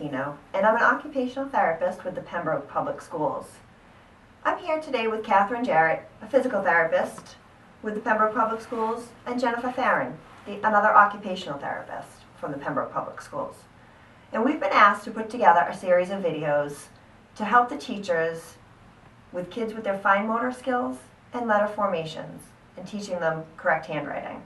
Martino, and I'm an occupational therapist with the Pembroke Public Schools. I'm here today with Catherine Jarrett, a physical therapist with the Pembroke Public Schools, and Jennifer Farron, another occupational therapist from the Pembroke Public Schools. And we've been asked to put together a series of videos to help the teachers with kids with their fine motor skills and letter formations and teaching them correct handwriting.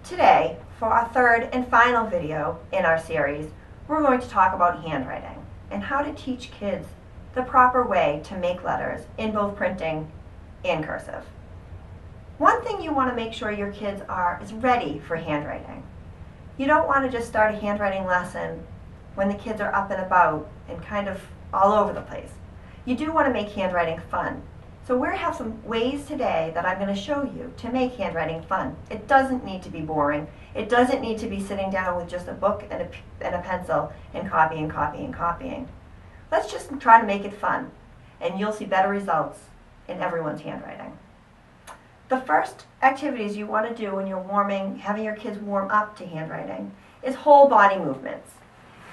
Today, for our third and final video in our series, we're going to talk about handwriting and how to teach kids the proper way to make letters in both printing and cursive. One thing you want to make sure your kids is ready for handwriting. You don't want to just start a handwriting lesson when the kids are up and about and kind of all over the place. You do want to make handwriting fun. So we have some ways today that I'm going to show you to make handwriting fun. It doesn't need to be boring. It doesn't need to be sitting down with just a book and a pencil and copying. Let's just try to make it fun, and you'll see better results in everyone's handwriting. The first activities you want to do when you're having your kids warm up to handwriting is whole body movements.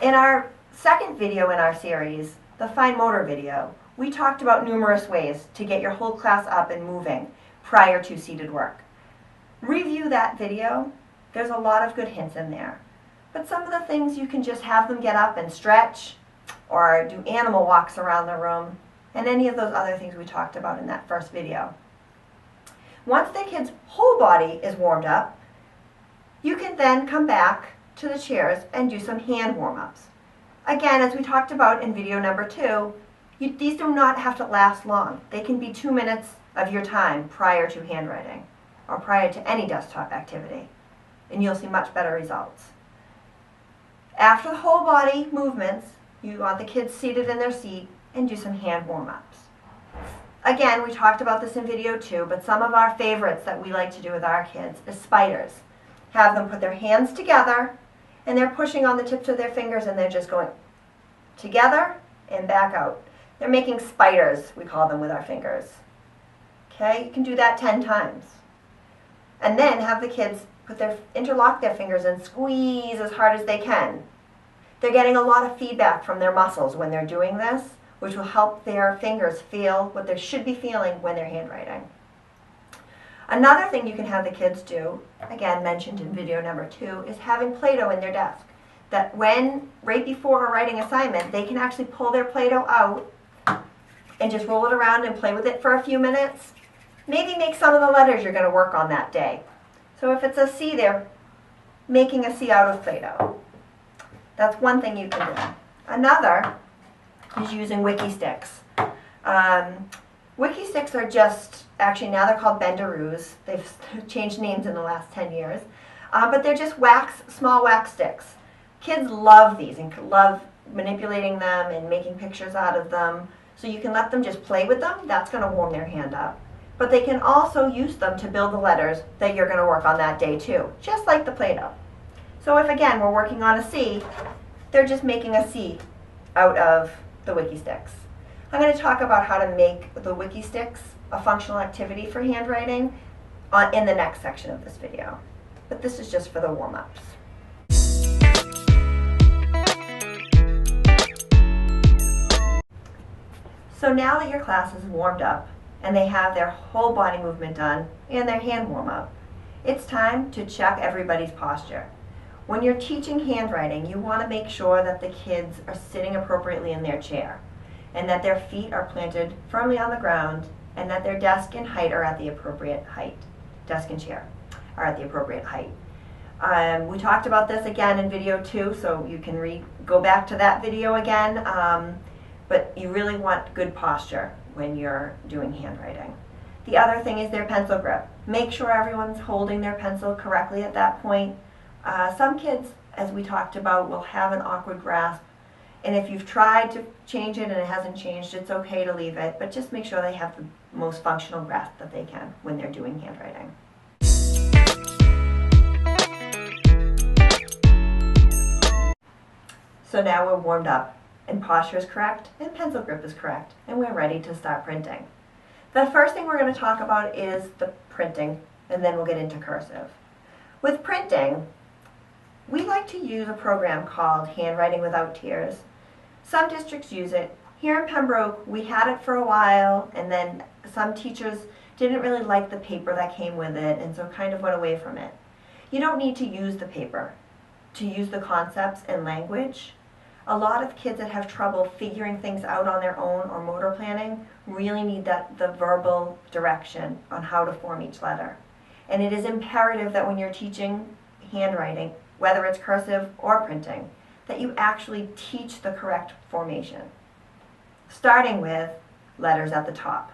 In our second video in our series, the fine motor video, we talked about numerous ways to get your whole class up and moving prior to seated work. Review that video. There's a lot of good hints in there. But some of the things you can just have them get up and stretch or do animal walks around the room and any of those other things we talked about in that first video. Once the kid's whole body is warmed up, you can then come back to the chairs and do some hand warm-ups. Again, as we talked about in video number 2, these do not have to last long. They can be 2 minutes of your time prior to handwriting or prior to any desktop activity, and you'll see much better results. After the whole body movements, you want the kids seated in their seat and do some hand warm-ups. Again, we talked about this in video 2, but some of our favorites that we like to do with our kids is spiders. Have them put their hands together, and they're pushing on the tips of their fingers, and they're just going together and back out. They're making spiders, we call them, with our fingers. Okay, you can do that 10 times. And then have the kids interlock their fingers and squeeze as hard as they can. They're getting a lot of feedback from their muscles when they're doing this, which will help their fingers feel what they should be feeling when they're handwriting. Another thing you can have the kids do, again mentioned in video number 2, is having Play-Doh in their desk. That right before a writing assignment, they can actually pull their Play-Doh out and just roll it around and play with it for a few minutes. Maybe make some of the letters you're going to work on that day. So if it's a C, they're making a C out of Play-Doh. That's one thing you can do. Another is using wiki sticks. Wiki sticks are actually now they're called bendaroos. They've changed names in the last 10 years. But they're just small wax sticks. Kids love these and love manipulating them and making pictures out of them. So you can let them just play with them. That's going to warm their hand up. But they can also use them to build the letters that you're going to work on that day too, just like the Play-Doh. So if, again, we're working on a C, they're just making a C out of the wiki sticks. I'm going to talk about how to make the wiki sticks a functional activity for handwriting in the next section of this video. But this is just for the warm-ups. So now that your class is warmed up and they have their whole body movement done and their hand warm-up, it's time to check everybody's posture. When you're teaching handwriting, you want to make sure that the kids are sitting appropriately in their chair and that their feet are planted firmly on the ground and that their desk and height are at the appropriate height. Desk and chair are at the appropriate height. We talked about this again in video 2, so you can go back to that video again. But you really want good posture when you're doing handwriting. The other thing is their pencil grip. Make sure everyone's holding their pencil correctly at that point. Some kids, as we talked about, will have an awkward grasp. And if you've tried to change it and it hasn't changed, it's okay to leave it. But just make sure they have the most functional grasp that they can when they're doing handwriting. So now we're warmed up and posture is correct and pencil grip is correct and we're ready to start printing. The first thing we're going to talk about is the printing, and then we'll get into cursive. With printing, we like to use a program called Handwriting Without Tears. Some districts use it. Here in Pembroke, we had it for a while, and then some teachers didn't really like the paper that came with it, and so kind of went away from it. You don't need to use the paper to use the concepts and language. A lot of kids that have trouble figuring things out on their own or motor planning really need the verbal direction on how to form each letter. And it is imperative that when you're teaching handwriting, whether it's cursive or printing, that you actually teach the correct formation, starting with letters at the top.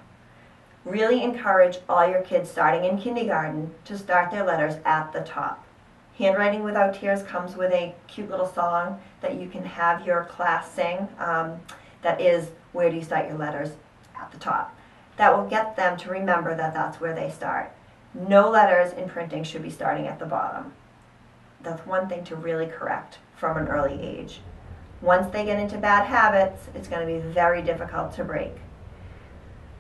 Really encourage all your kids starting in kindergarten to start their letters at the top. Handwriting Without Tears comes with a cute little song that you can have your class sing that is, where do you start your letters? At the top. That will get them to remember that that's where they start. No letters in printing should be starting at the bottom. That's one thing to really correct from an early age. Once they get into bad habits, it's going to be very difficult to break.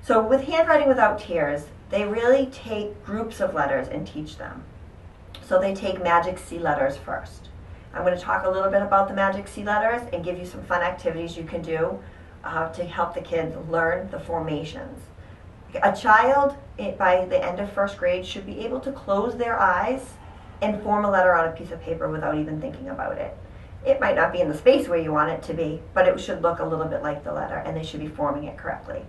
So with Handwriting Without Tears, they really take groups of letters and teach them. So they take magic C letters first. I'm going to talk a little bit about the magic C letters and give you some fun activities you can do to help the kids learn the formations. A child, by the end of first grade, should be able to close their eyes and form a letter on a piece of paper without even thinking about it. It might not be in the space where you want it to be, but it should look a little bit like the letter, and they should be forming it correctly.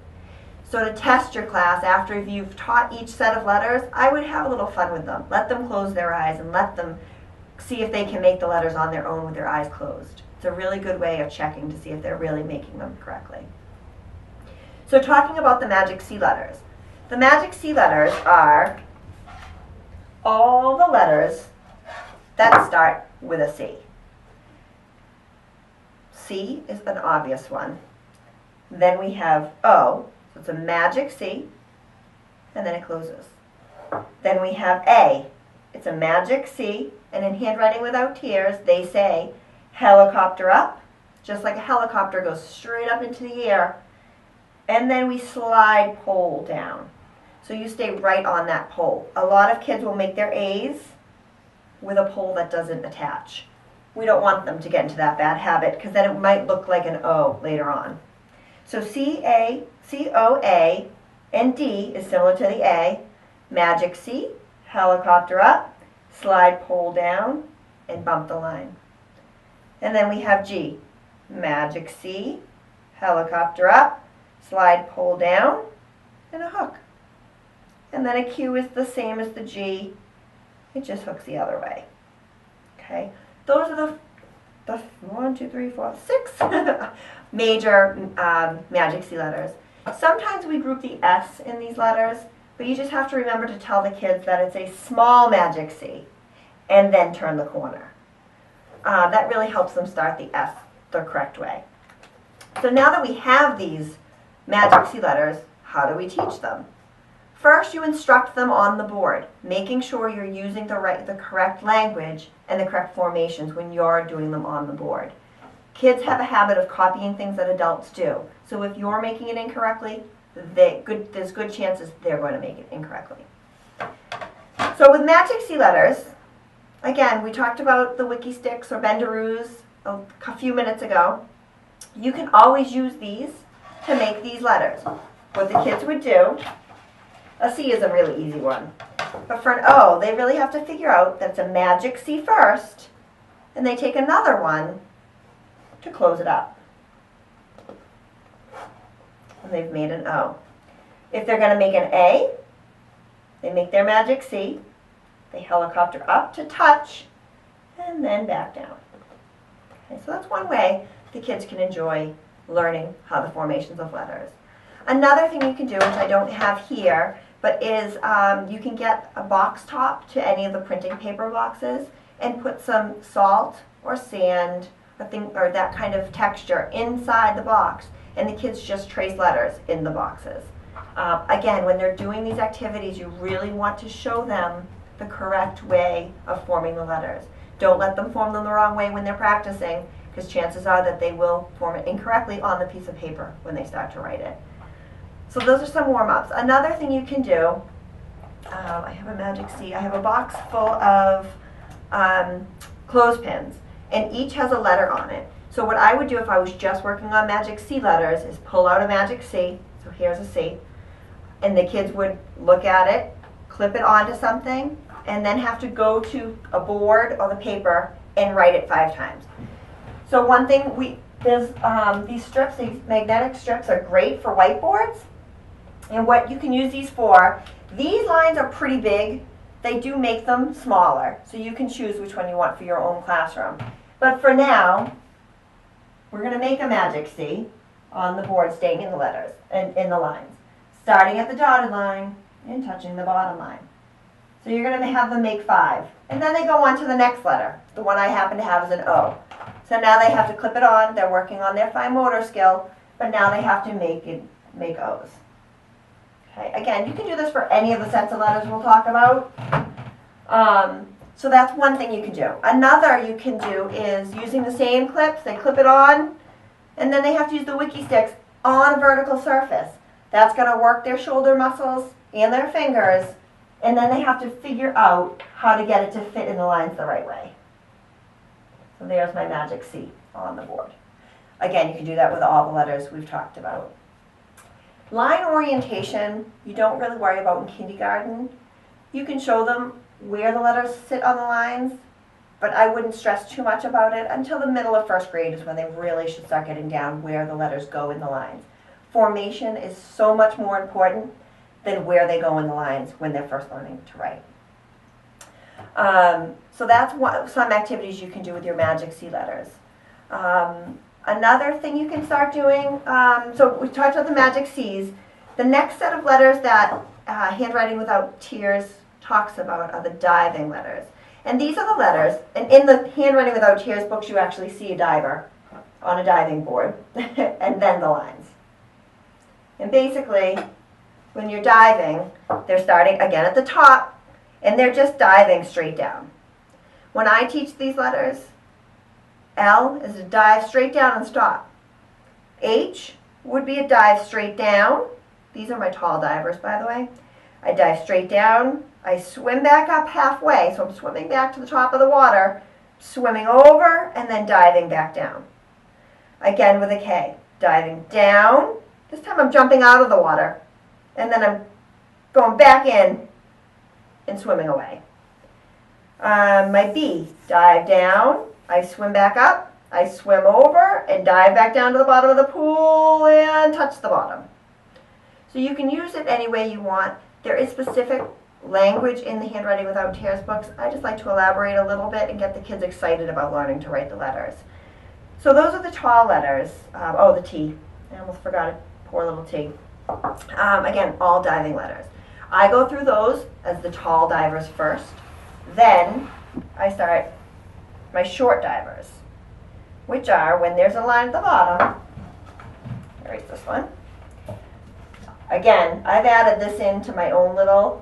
So to test your class, after you've taught each set of letters, I would have a little fun with them. Let them close their eyes and let them see if they can make the letters on their own with their eyes closed. It's a really good way of checking to see if they're really making them correctly. So talking about the magic C letters. The magic C letters are all the letters that start with a C. C is an obvious one. Then we have O. It's a magic C, and then it closes. Then we have A. It's a magic C, and in Handwriting Without Tears, they say helicopter up, just like a helicopter goes straight up into the air, and then we slide pole down. So you stay right on that pole. A lot of kids will make their A's with a pole that doesn't attach. We don't want them to get into that bad habit because then it might look like an O later on. So C-A, C-O-A, and D is similar to the A. Magic C, helicopter up, slide pole down, and bump the line. And then we have G. Magic C, helicopter up, slide pole down, and a hook. And then a Q is the same as the G. It just hooks the other way. Okay? Those are the 1, 2, 3, 4, 6 major magic C letters. Sometimes we group the S in these letters, but you just have to remember to tell the kids that it's a small magic C and then turn the corner. That really helps them start the S the correct way. So now that we have these magic C letters, how do we teach them? First, you instruct them on the board, making sure you're using the correct language and the correct formations when you're doing them on the board. Kids have a habit of copying things that adults do. So if you're making it incorrectly, there's good chances they're going to make it incorrectly. So with magic C letters, again, we talked about the wiki sticks or bendaroos a few minutes ago. You can always use these to make these letters. What the kids would do, a C is a really easy one. But for an O, they really have to figure out that it's a magic C first, and they take another one to close it up. And they've made an O. If they're going to make an A, they make their magic C, they helicopter up to touch, and then back down. Okay, so that's one way the kids can enjoy learning how the formations of letters. Another thing you can do, which I don't have here, but is you can get a box top to any of the printing paper boxes and put some salt or sand or that kind of texture inside the box, and the kids just trace letters in the boxes. Again, when they're doing these activities, you really want to show them the correct way of forming the letters. Don't let them form them the wrong way when they're practicing, because chances are that they will form it incorrectly on the piece of paper when they start to write it. So those are some warm-ups. Another thing you can do, I have a magic C. I have a box full of clothespins, and each has a letter on it. So what I would do if I was just working on Magic C letters is pull out a Magic C, so here's a C, and the kids would look at it, clip it onto something, and then have to go to a board or the paper and write it 5 times. So one thing, there's these strips, these magnetic strips are great for whiteboards. And what you can use these for, these lines are pretty big. They do make them smaller, so you can choose which one you want for your own classroom. But for now, we're going to make a Magic C on the board, staying in the letters and in the lines, starting at the dotted line and touching the bottom line. So you're going to have them make 5. And then they go on to the next letter. The one I happen to have is an O. So now they have to clip it on. They're working on their fine motor skill, but now they have to make O's. Okay. Again, you can do this for any of the sets of letters we'll talk about. So that's one thing you can do. Another you can do is using the same clips. They clip it on, and then they have to use the wiki sticks on a vertical surface. That's going to work their shoulder muscles and their fingers, and then they have to figure out how to get it to fit in the lines the right way. So there's my Magic C on the board. Again, you can do that with all the letters we've talked about. Line orientation, you don't really worry about in kindergarten. You can show them where the letters sit on the lines, but I wouldn't stress too much about it until the middle of 1st grade is when they really should start getting down where the letters go in the lines. Formation is so much more important than where they go in the lines when they're first learning to write. So that's some activities you can do with your Magic C letters. Another thing you can start doing, so we talked about the Magic C's. The next set of letters that Handwriting Without Tears talks about are the diving letters. And these are the letters, and in the Handwriting Without Tears books you actually see a diver on a diving board, and then the lines. And basically, when you're diving, they're starting again at the top, and they're just diving straight down. When I teach these letters, L is a dive straight down and stop. H would be a dive straight down. These are my tall divers, by the way. I dive straight down. I swim back up halfway, so I'm swimming back to the top of the water, swimming over, and then diving back down. Again with a K. Diving down. This time I'm jumping out of the water, and then I'm going back in and swimming away. My B, dive down. I swim back up, I swim over, and dive back down to the bottom of the pool and touch the bottom. So you can use it any way you want. There is specific language in the Handwriting Without Tears books. I just like to elaborate a little bit and get the kids excited about learning to write the letters. So those are the tall letters. Oh, the T. I almost forgot it. Poor little T. Again, all diving letters. I go through those as the tall divers first. Then I start my short divers, which are when there's a line at the bottom. Erase this one. Again, I've added this into my own little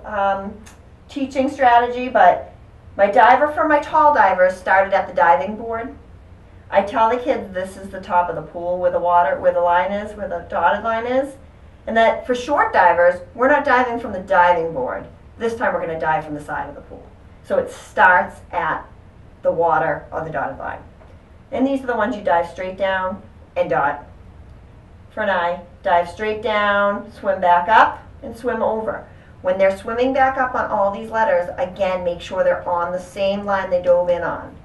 teaching strategy, but my diver for my tall divers started at the diving board. I tell the kids this is the top of the pool where the water, where the line is, where the dotted line is, and that for short divers, we're not diving from the diving board. This time we're going to dive from the side of the pool. So it starts at the water or the dotted line. And these are the ones you dive straight down and dot. For an I, dive straight down, swim back up, and swim over. When they're swimming back up on all these letters, again, make sure they're on the same line they dove in on.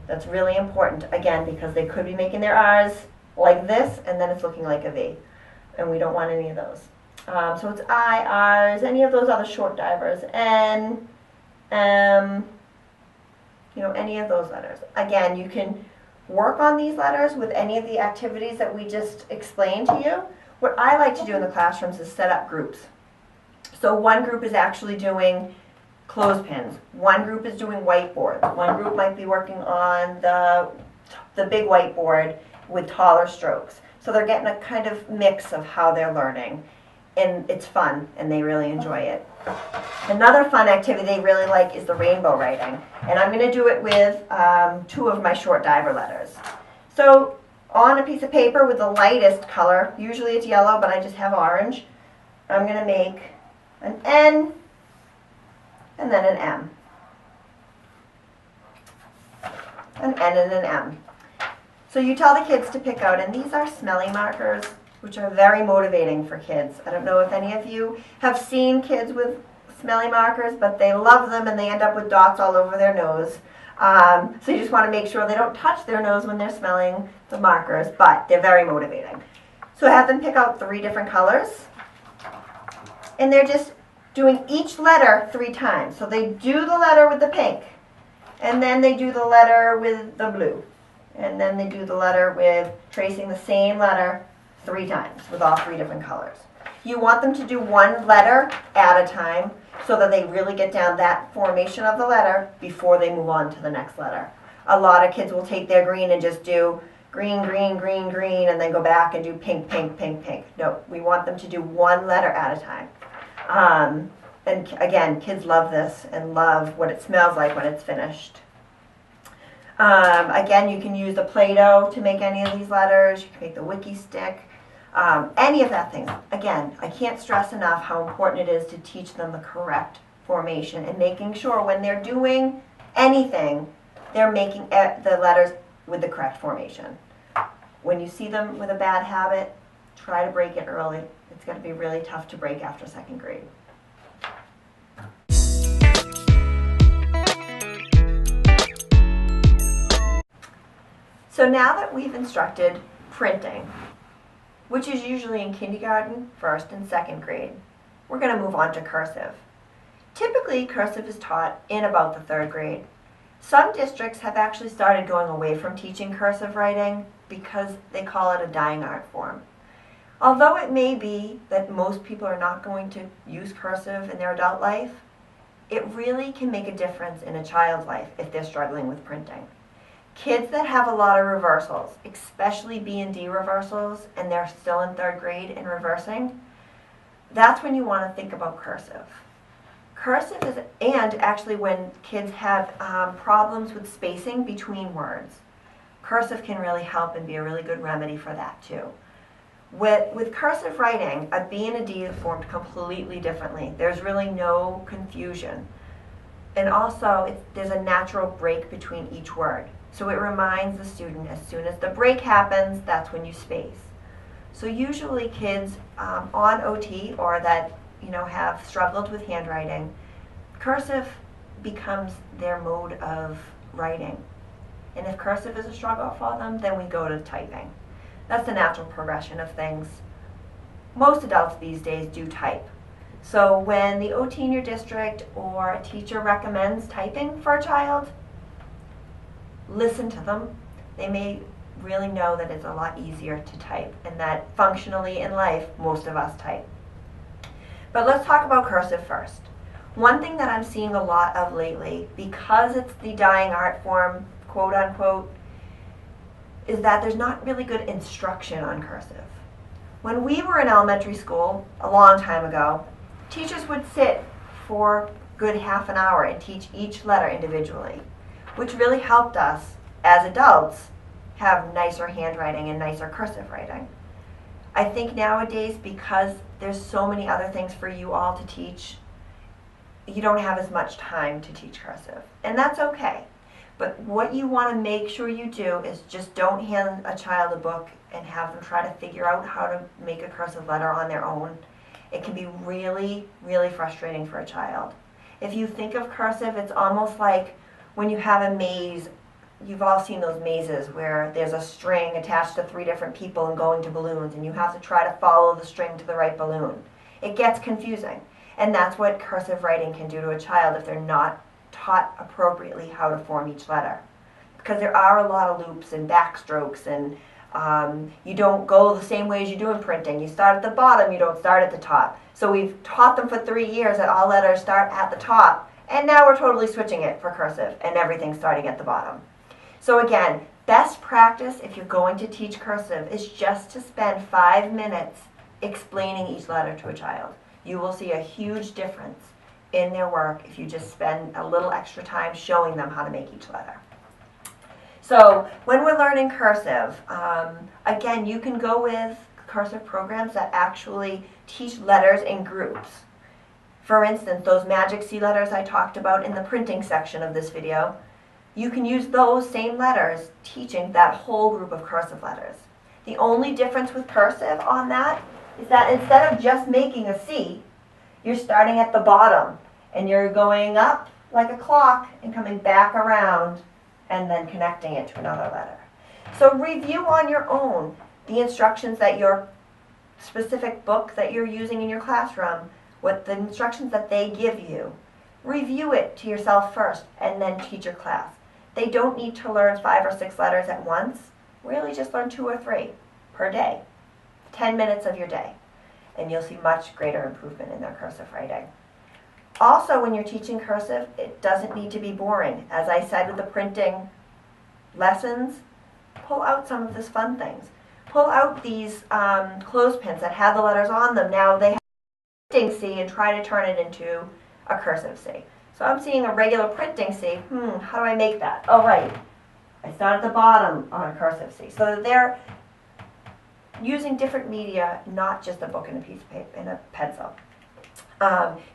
That's really important, again, because they could be making their R's like this, and then it's looking like a V. And we don't want any of those. So it's I, R's, any of those other short divers, N, M, any of those letters. Again, you can work on these letters with any of the activities that we just explained to you. What I like to do in the classrooms is set up groups. So one group is actually doing clothespins. One group is doing whiteboards. One group might be working on the big whiteboard with taller strokes. So they're getting a kind of mix of how they're learning. And it's fun, and they really enjoy it. Another fun activity they really like is the rainbow writing. And I'm going to do it with 2 of my short diver letters. So on a piece of paper with the lightest color, usually it's yellow, but I just have orange, I'm going to make an N and then an M. an N and an M. So you tell the kids to pick out, and these are smelly markers, which are very motivating for kids. I don't know if any of you have seen kids with smelly markers, but they love them and they end up with dots all over their nose. So you just want to make sure they don't touch their nose when they're smelling the markers, but they're very motivating. So have them pick out 3 different colors, and they're just doing each letter 3 times. So they do the letter with the pink, and then they do the letter with the blue, and then they do the letter with tracing the same letter 3 times with all 3 different colors. You want them to do 1 letter at a time so that they really get down that formation of the letter before they move on to the next letter. A lot of kids will take their green and just do green, green, green, green, and then go back and do pink, pink, pink, pink. No, we want them to do 1 letter at a time. And again, kids love this and love what it smells like when it's finished. Again, you can use the Play-Doh to make any of these letters. You can make the Wiki stick. Any of that thing. Again, I can't stress enough how important it is to teach them the correct formation and making sure when they're doing anything, they're making the letters with the correct formation. When you see them with a bad habit, try to break it early. It's going to be really tough to break after 2nd grade. So now that we've instructed printing, which is usually in kindergarten, 1st and 2nd grade, we're going to move on to cursive. Typically, cursive is taught in about the 3rd grade. Some districts have actually started going away from teaching cursive writing because they call it a dying art form. Although it may be that most people are not going to use cursive in their adult life, it really can make a difference in a child's life if they're struggling with printing. Kids that have a lot of reversals, especially B and D reversals, and they're still in 3rd grade and reversing, that's when you want to think about cursive. Cursive is, and actually when kids have problems with spacing between words, cursive can really help and be a really good remedy for that too. With cursive writing, a B and a D are formed completely differently. There's really no confusion. And also, there's a natural break between each word. So it reminds the student as soon as the break happens, that's when you space. So usually kids on OT or that have struggled with handwriting, cursive becomes their mode of writing. And if cursive is a struggle for them, then we go to typing. That's the natural progression of things. Most adults these days do type. So when the OT in your district or a teacher recommends typing for a child, listen to them. They may really know that it's a lot easier to type and that functionally in life, most of us type. But let's talk about cursive first. One thing that I'm seeing a lot of lately, because it's the dying art form, quote unquote, is that there's not really good instruction on cursive. When we were in elementary school a long time ago, teachers would sit for a good half an hour and teach each letter individually, which really helped us as adults have nicer handwriting and nicer cursive writing. I think nowadays, because there's so many other things for you all to teach, you don't have as much time to teach cursive. And that's okay. But what you want to make sure you do is just don't hand a child a book and have them try to figure out how to make a cursive letter on their own. It can be really, really frustrating for a child. If you think of cursive, it's almost like when you have a maze. You've all seen those mazes where there's a string attached to 3 different people and going to balloons, and you have to try to follow the string to the right balloon. It gets confusing, and that's what cursive writing can do to a child if they're not taught appropriately how to form each letter. Because there are a lot of loops and backstrokes, and you don't go the same way as you do in printing. You start at the bottom, you don't start at the top. So we've taught them for 3 years that all letters start at the top, and now we're totally switching it for cursive, and everything's starting at the bottom. So again, best practice if you're going to teach cursive is just to spend 5 minutes explaining each letter to a child. You will see a huge difference in their work if you just spend a little extra time showing them how to make each letter. So when we're learning cursive, again, you can go with cursive programs that actually teach letters in groups. For instance, those magic C letters I talked about in the printing section of this video, you can use those same letters teaching that whole group of cursive letters. The only difference with cursive on that is that instead of just making a C, you're starting at the bottom and you're going up like a clock and coming back around and then connecting it to another letter. So review on your own the instructions that your specific book that you're using in your classroom, what the instructions that they give you. Review it to yourself first and then teach your class. They don't need to learn 5 or 6 letters at once. Really just learn 2 or 3 per day. 10 minutes of your day. And you'll see much greater improvement in their cursive writing. Also, when you're teaching cursive, it doesn't need to be boring. As I said with the printing lessons, pull out some of these fun things. Pull out these clothespins that have the letters on them. Now they have a printing C and try to turn it into a cursive C. So I'm seeing a regular printing C. How do I make that? Oh, right. I start at the bottom on a cursive C. So that they're using different media, not just a book and a piece of paper and a pencil.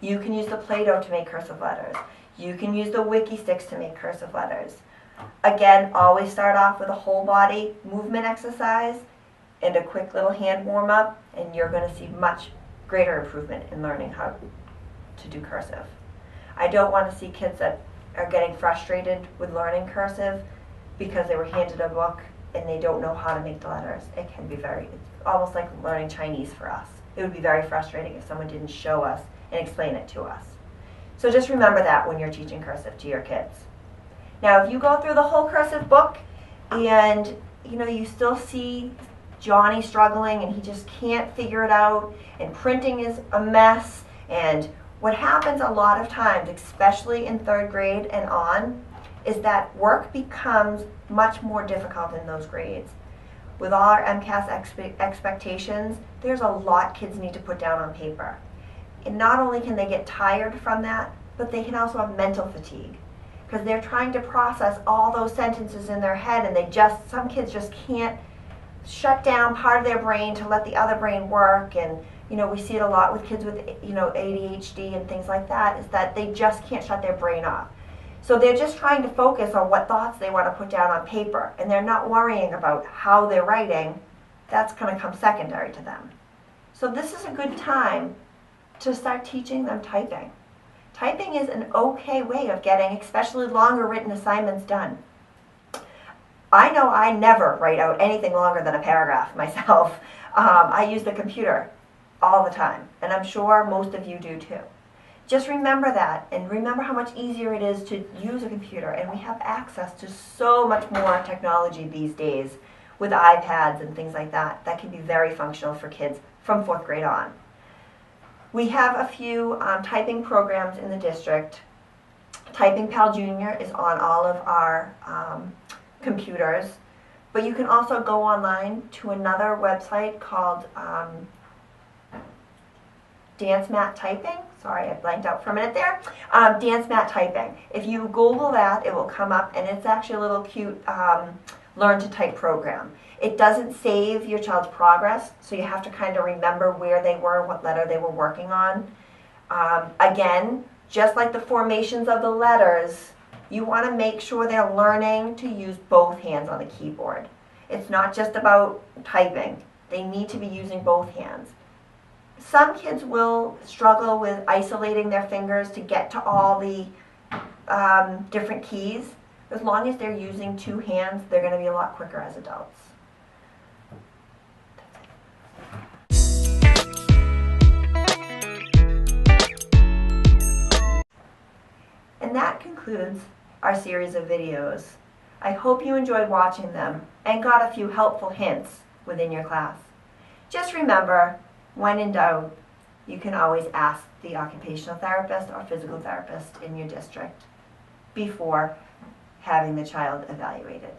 You can use the Play-Doh to make cursive letters. You can use the Wiki Sticks to make cursive letters. Again, always start off with a whole body movement exercise and a quick little hand warm-up, and you're going to see much greater improvement in learning how to do cursive. I don't want to see kids that are getting frustrated with learning cursive because they were handed a book and they don't know how to make the letters. It can be it's almost like learning Chinese for us. It would be very frustrating if someone didn't show us and explain it to us. So just remember that when you're teaching cursive to your kids. Now, if you go through the whole cursive book and you still see Johnny struggling and he just can't figure it out, and printing is a mess, and what happens a lot of times, especially in 3rd grade and on, is that work becomes much more difficult in those grades. With all our MCAS expectations, there's a lot kids need to put down on paper. And not only can they get tired from that, but they can also have mental fatigue because they're trying to process all those sentences in their head, and some kids just can't shut down part of their brain to let the other brain work. And we see it a lot with kids with ADHD and things like that, is that they just can't shut their brain off. So they're just trying to focus on what thoughts they want to put down on paper, and they're not worrying about how they're writing. That's going to come secondary to them. So this is a good time to start teaching them typing. Typing is an okay way of getting especially longer written assignments done. I know I never write out anything longer than a paragraph myself. I use the computer all the time, and I'm sure most of you do too. Just remember that, and remember how much easier it is to use a computer, and we have access to so much more technology these days with iPads and things like that that can be very functional for kids from 4th grade on. We have a few typing programs in the district. Typing Pal Jr. is on all of our computers, but you can also go online to another website called Dance Mat Typing. Sorry, I blanked out for a minute there. Dance Mat Typing. If you Google that, it will come up, and it's actually a little cute learn to type program. It doesn't save your child's progress, so you have to kind of remember where they were, what letter they were working on. Again, just like the formations of the letters, you want to make sure they're learning to use both hands on the keyboard. It's not just about typing. They need to be using both hands. Some kids will struggle with isolating their fingers to get to all the different keys. As long as they're using 2 hands, they're going to be a lot quicker as adults. And that concludes our series of videos. I hope you enjoyed watching them and got a few helpful hints within your class. Just remember, when in doubt, you can always ask the occupational therapist or physical therapist in your district before having the child evaluated.